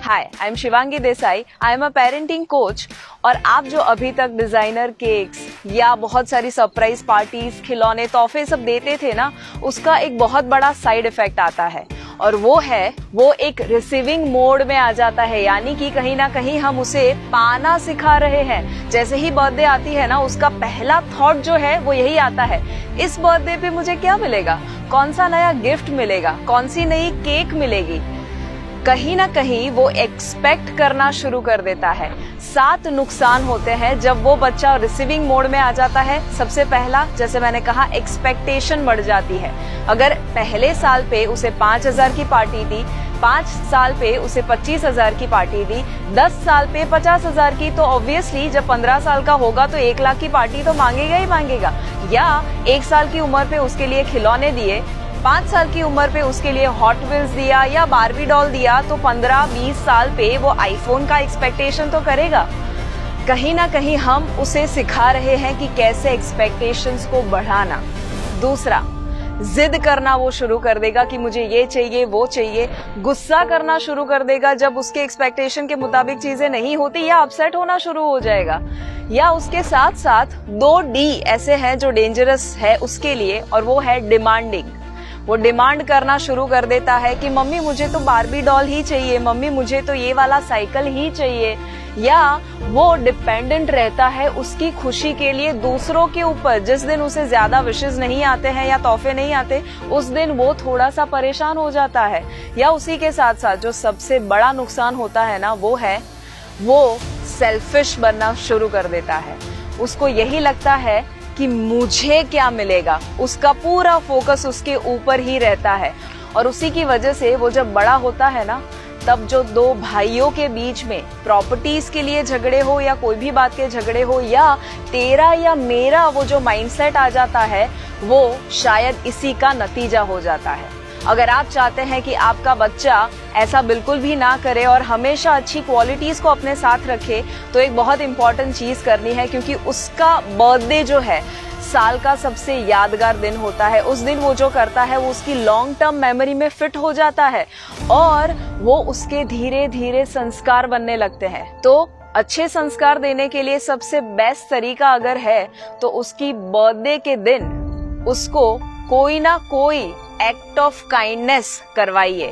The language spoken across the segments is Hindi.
Hi, I am Shivangi Desai. I am a parenting coach. और आप जो अभी तक डिजाइनर केक्स या बहुत सारी सरप्राइज पार्टीज, खिलौने, तोहफे सब देते थे ना, उसका एक बहुत बड़ा साइड इफेक्ट आता है और वो एक रिसीविंग मोड में आ जाता है। यानी कि कहीं ना कहीं हम उसे पाना सिखा रहे हैं। जैसे ही बर्थडे आती है ना, उसका पहला थॉट जो है वो यही आता है, इस बर्थडे पे मुझे क्या मिलेगा, कौन सा नया गिफ्ट मिलेगा, कौन सी नई केक मिलेगी। कहीं ना कहीं वो एक्सपेक्ट करना शुरू कर देता है। 7 नुकसान होते हैं जब वो बच्चा रिसीविंग मोड में आ जाता है। सबसे पहला, जैसे मैंने कहा, एक्सपेक्टेशन बढ़ जाती है। अगर पहले साल पे उसे 5,000 की पार्टी दी, 5 साल पे उसे 25,000 की पार्टी दी, 10 साल पे 50,000 की, तो ऑब्वियसली जब 15 साल का होगा तो 1 लाख की पार्टी तो मांगेगा ही मांगेगा। या 1 साल की उम्र पे उसके लिए खिलौने दिए, 5 साल की उम्र पे उसके लिए हॉट व्हील्स दिया या बारबी डॉल दिया, तो 15-20 साल पे वो आईफोन का एक्सपेक्टेशन तो करेगा। कहीं ना कहीं हम उसे सिखा रहे हैं कि कैसे एक्सपेक्टेशंस को बढ़ाना। दूसरा, जिद करना वो शुरू कर देगा कि मुझे ये चाहिए, वो चाहिए। गुस्सा करना शुरू कर देगा जब उसके एक्सपेक्टेशन के मुताबिक चीजें नहीं होती, या अपसेट होना शुरू हो जाएगा। या उसके साथ साथ 2D ऐसे हैं जो डेंजरस है उसके लिए, और वो है डिमांडिंग। वो डिमांड करना शुरू कर देता है कि मम्मी मुझे तो बारबी डॉल ही चाहिए, मम्मी मुझे तो ये वाला साइकिल ही चाहिए। या वो डिपेंडेंट रहता है उसकी खुशी के लिए दूसरों के ऊपर। जिस दिन उसे ज्यादा विशेस नहीं आते हैं या तोहफे नहीं आते, उस दिन वो थोड़ा सा परेशान हो जाता है। या उसी के साथ साथ जो सबसे बड़ा नुकसान होता है ना, वो सेल्फिश बनना शुरू कर देता है। उसको यही लगता है कि मुझे क्या मिलेगा, उसका पूरा फोकस उसके ऊपर ही रहता है। और उसी की वजह से वो जब बड़ा होता है ना, तब जो 2 भाइयों के बीच में प्रॉपर्टीज के लिए झगड़े हो या कोई भी बात के झगड़े हो, या तेरा या मेरा वो जो माइंडसेट आ जाता है, वो शायद इसी का नतीजा हो जाता है। अगर आप चाहते हैं कि आपका बच्चा ऐसा बिल्कुल भी ना करे और हमेशा अच्छी क्वालिटीज को अपने साथ रखे, तो एक बहुत इंपॉर्टेंट चीज करनी है, क्योंकि उसका बर्थडे जो है साल का सबसे यादगार दिन होता है। उस दिन वो जो करता है वो उसकी लॉन्ग टर्म मेमोरी में फिट हो जाता है और वो उसके धीरे धीरे संस्कार बनने लगते हैं। तो अच्छे संस्कार देने के लिए सबसे बेस्ट तरीका अगर है, तो उसकी बर्थडे के दिन उसको कोई ना कोई एक्ट ऑफ काइंडनेस करवाइए।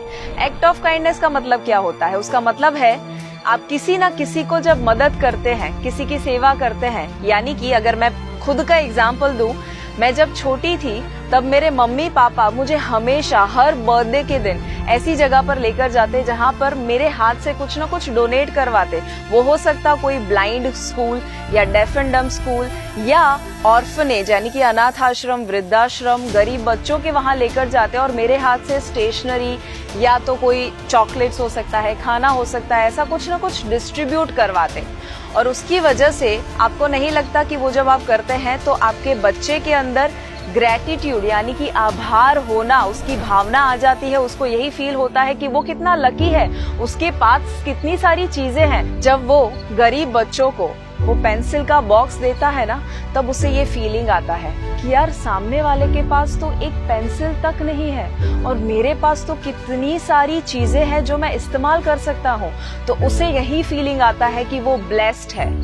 एक्ट ऑफ काइंडनेस का मतलब क्या होता है? उसका मतलब है आप किसी ना किसी को जब मदद करते हैं, किसी की सेवा करते हैं। यानी कि अगर मैं खुद का एग्जाम्पल दूं, मैं जब छोटी थी तब मेरे मम्मी पापा मुझे हमेशा हर बर्थडे के दिन ऐसी जगह पर लेकर जाते जहां पर मेरे हाथ से कुछ ना कुछ डोनेट करवाते। वो हो सकता कोई ब्लाइंड स्कूल या डेफ एंड डम्ब स्कूल या ऑर्फनेज यानी कि अनाथ आश्रम, वृद्धाश्रम, गरीब बच्चों के वहां लेकर जाते और मेरे हाथ से स्टेशनरी या तो कोई चॉकलेट्स हो सकता है, खाना हो सकता है, ऐसा कुछ ना कुछ डिस्ट्रीब्यूट करवाते। और उसकी वजह से आपको नहीं लगता कि वो जब आप करते हैं तो आपके बच्चे के अंदर ग्रेटिट्यूड यानी कि आभार होना, उसकी भावना आ जाती है। उसको यही फील होता है कि वो कितना लकी है, उसके पास कितनी सारी चीजें हैं। जब वो गरीब बच्चों को वो पेंसिल का बॉक्स देता है ना, तब उसे ये फीलिंग आता है कि यार सामने वाले के पास तो एक पेंसिल तक नहीं है और मेरे पास तो कितनी सारी चीजें हैं जो मैं इस्तेमाल कर सकता हूँ। तो उसे यही फीलिंग आता है कि वो ब्लेस्ड है।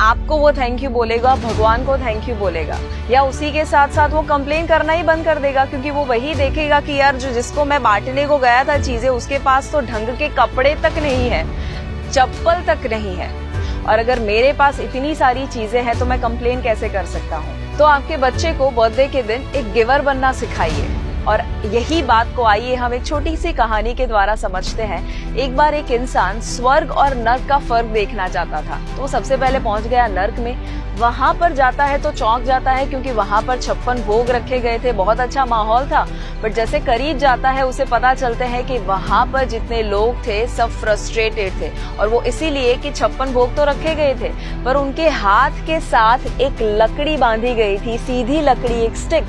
आपको वो थैंक यू बोलेगा, भगवान को थैंक यू बोलेगा, या उसी के साथ साथ वो कंप्लेन करना ही बंद कर देगा, क्योंकि वो वही देखेगा कि यार जिसको मैं बांटने को गया था चीजें, उसके पास तो ढंग के कपड़े तक नहीं है, चप्पल तक नहीं है, और अगर मेरे पास इतनी सारी चीजें हैं तो मैं कंप्लेन कैसे कर सकता हूँ। तो आपके बच्चे को बर्थडे के दिन एक गिवर बनना सिखाइए। और यही बात को आइए हम एक छोटी सी कहानी के द्वारा समझते हैं। एक बार एक इंसान स्वर्ग और नर्क का फर्क देखना चाहता था, तो वो सबसे पहले पहुंच गया नर्क में। वहां पर जाता है तो चौंक जाता है, क्योंकि वहां पर 56 भोग रखे गए थे, बहुत अच्छा माहौल था। बट जैसे करीब जाता है उसे पता चलते हैं कि वहां पर जितने लोग थे सब फ्रस्ट्रेटेड थे, और वो इसीलिए कि 56 भोग तो रखे गए थे पर उनके हाथ के साथ एक लकड़ी बांधी गई थी, सीधी लकड़ी, एक स्टिक,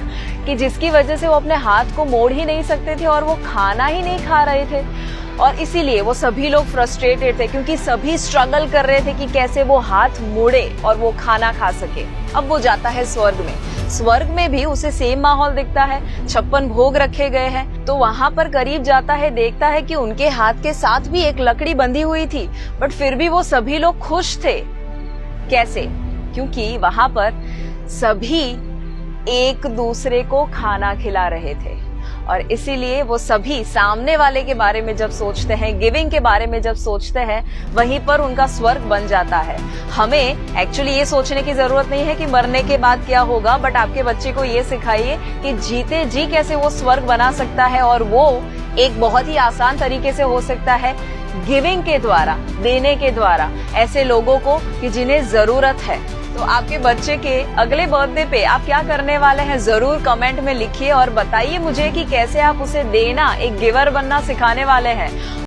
कि जिसकी वजह से वो अपने हाथ को मोड़ ही नहीं सकते थे और वो खाना ही नहीं खा रहे थे। और इसीलिए वो सभी लोग फ्रस्ट्रेटेड थे, क्योंकि सभी स्ट्रगल कर रहे थे कि कैसे वो हाथ मोड़े और वो खाना खा सके। अब वो जाता है स्वर्ग में। स्वर्ग में भी उसे सेम माहौल दिखता है, 56 भोग रखे गए हैं। तो वहां पर करीब जाता है, देखता है कि उनके हाथ के साथ भी एक लकड़ी बंधी हुई थी, बट फिर भी वो सभी लोग खुश थे। कैसे? क्योंकि वहां पर सभी एक दूसरे को खाना खिला रहे थे, और इसीलिए वो सभी सामने वाले के बारे में जब सोचते हैं, गिविंग के बारे में जब सोचते हैं, वहीं पर उनका स्वर्ग बन जाता है। हमें एक्चुअली ये सोचने की जरूरत नहीं है कि मरने के बाद क्या होगा, बट आपके बच्चे को ये सिखाइए कि जीते जी कैसे वो स्वर्ग बना सकता है, और वो एक बहुत ही आसान तरीके से हो सकता है, गिविंग के द्वारा, देने के द्वारा, ऐसे लोगों को कि जिन्हें जरूरत है। तो आपके बच्चे के अगले बर्थडे पे आप क्या करने वाले हैं, जरूर कमेंट में लिखिए और बताइए मुझे कि कैसे आप उसे देना, एक गिवर बनना सिखाने वाले हैं।